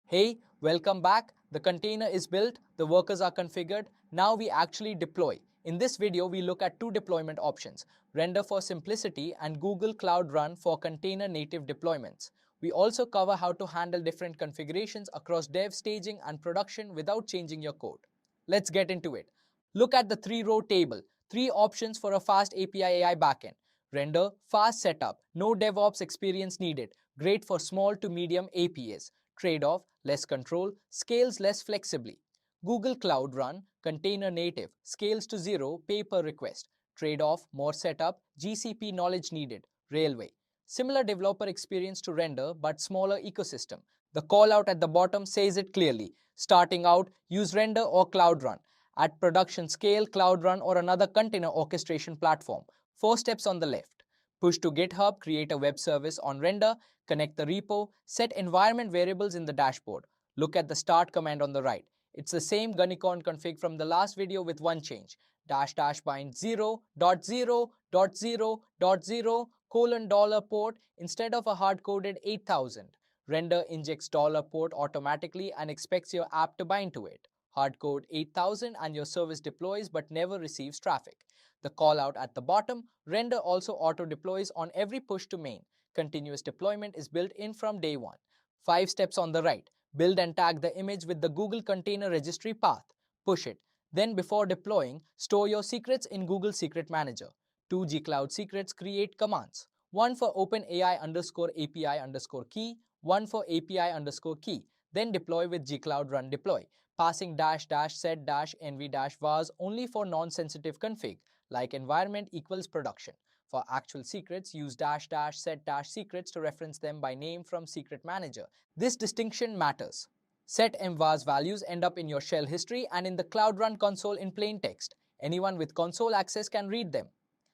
Hey, welcome back. The container is built, the workers are configured. Now we actually deploy. In this video, we look at two deployment options, Render for simplicity and Google Cloud Run for container native deployments. We also cover how to handle different configurations across dev, staging, and production without changing your code. Let's get into it. Look at the three-row table. Three options for a FastAPi AI backend. Render, fast setup, no DevOps experience needed, great for small to medium APIs. Trade-off, less control, scales less flexibly. Google Cloud Run, container native, scales to zero, pay per request. Trade-off, more setup, GCP knowledge needed. Railway. Similar developer experience to Render, but smaller ecosystem. The call out at the bottom says it clearly. Starting out, use Render or Cloud Run. At production scale, Cloud Run or another container orchestration platform. 4 steps on the left. Push to GitHub, create a web service on Render, connect the repo, set environment variables in the dashboard. Look at the start command on the right. It's the same Gunicon config from the last video with one change. --bind 0.0.0.0 colon dollar port instead of a hard-coded 8000. Render injects dollar port automatically and expects your app to bind to it. Hardcode 8000 and your service deploys but never receives traffic. The callout at the bottom, Render also auto-deploys on every push to main. Continuous deployment is built in from day one. 5 steps on the right. Build and tag the image with the Google Container Registry path. Push it. Then before deploying, store your secrets in Google Secret Manager. 2 gcloud secrets create commands. One for OpenAI underscore API underscore key, one for API underscore key. Then deploy with gcloud run deploy. Passing --set -nv -vars only for non-sensitive config, like environment equals production. For actual secrets, use --set -secrets to reference them by name from Secret Manager. This distinction matters. Set mvars values end up in your shell history and in the Cloud Run console in plain text. Anyone with console access can read them.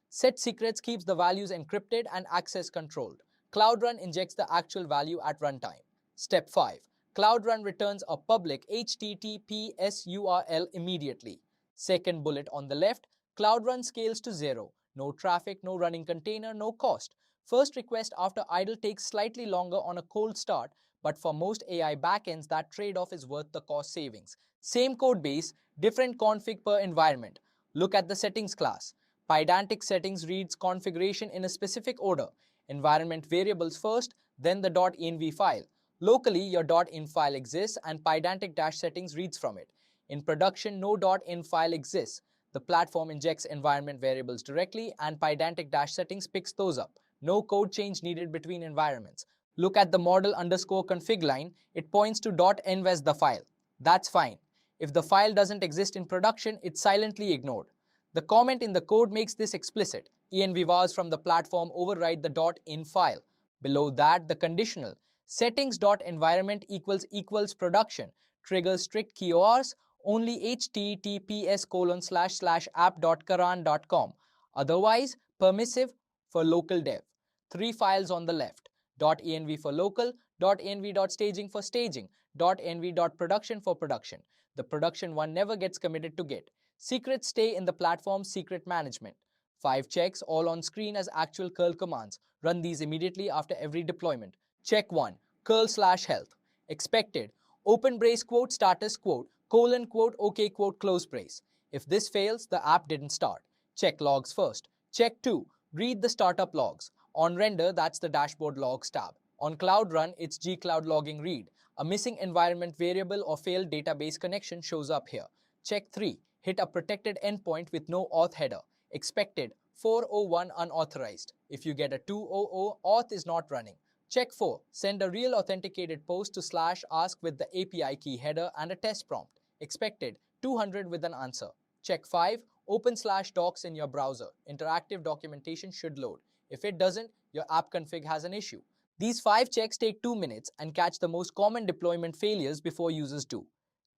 Set secrets keeps the values encrypted and access controlled. Cloud Run injects the actual value at runtime. Step 5. Cloud Run returns a public HTTPS URL immediately. Second bullet on the left, Cloud Run scales to zero. No traffic, no running container, no cost. First request after idle takes slightly longer on a cold start, but for most AI backends, that trade-off is worth the cost savings. Same code base, different config per environment. Look at the settings class. Pydantic settings reads configuration in a specific order. Environment variables first, then the .env file. Locally, your .in file exists and Pydantic-settings reads from it. In production, no .in file exists. The platform injects environment variables directly and Pydantic-settings picks those up. No code change needed between environments. Look at the model underscore config line. It points to .env as the file. That's fine. If the file doesn't exist in production, it's silently ignored. The comment in the code makes this explicit. env-vars from the platform override the .in file. Below that, the conditional settings.environment equals production triggers strict KORs, only https://app.karan.com. Otherwise, permissive for local dev. 3 files on the left. .env for local, .env.staging for staging, .env.production for production. The production one never gets committed to Git. Secrets stay in the platform's secret management. 5 checks all on screen as actual curl commands. Run these immediately after every deployment. Check 1. Curl/health. Expected. Open brace quote status quote colon quote OK quote close brace. If this fails, the app didn't start. Check logs first. Check 2. Read the startup logs. On Render, that's the dashboard logs tab. On Cloud Run, it's gcloud logging read. A missing environment variable or failed database connection shows up here. Check 3. Hit a protected endpoint with no auth header. Expected. 401 unauthorized. If you get a 200, auth is not running. Check 4. Send a real authenticated post to /ask with the API key header and a test prompt. Expected. 200 with an answer. Check 5. Open /docs in your browser. Interactive documentation should load. If it doesn't, your app config has an issue. These 5 checks take 2 minutes and catch the most common deployment failures before users do.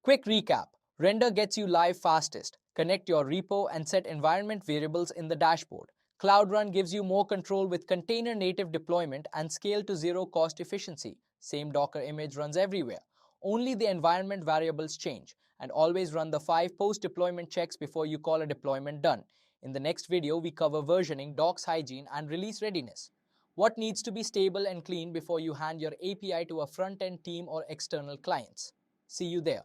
Quick recap. Render gets you live fastest. Connect your repo and set environment variables in the dashboard. Cloud Run gives you more control with container native deployment and scale to zero cost efficiency. Same Docker image runs everywhere. Only the environment variables change, and always run the 5 post-deployment checks before you call a deployment done. In the next video, we cover versioning, docs hygiene, and release readiness. What needs to be stable and clean before you hand your API to a front-end team or external clients? See you there.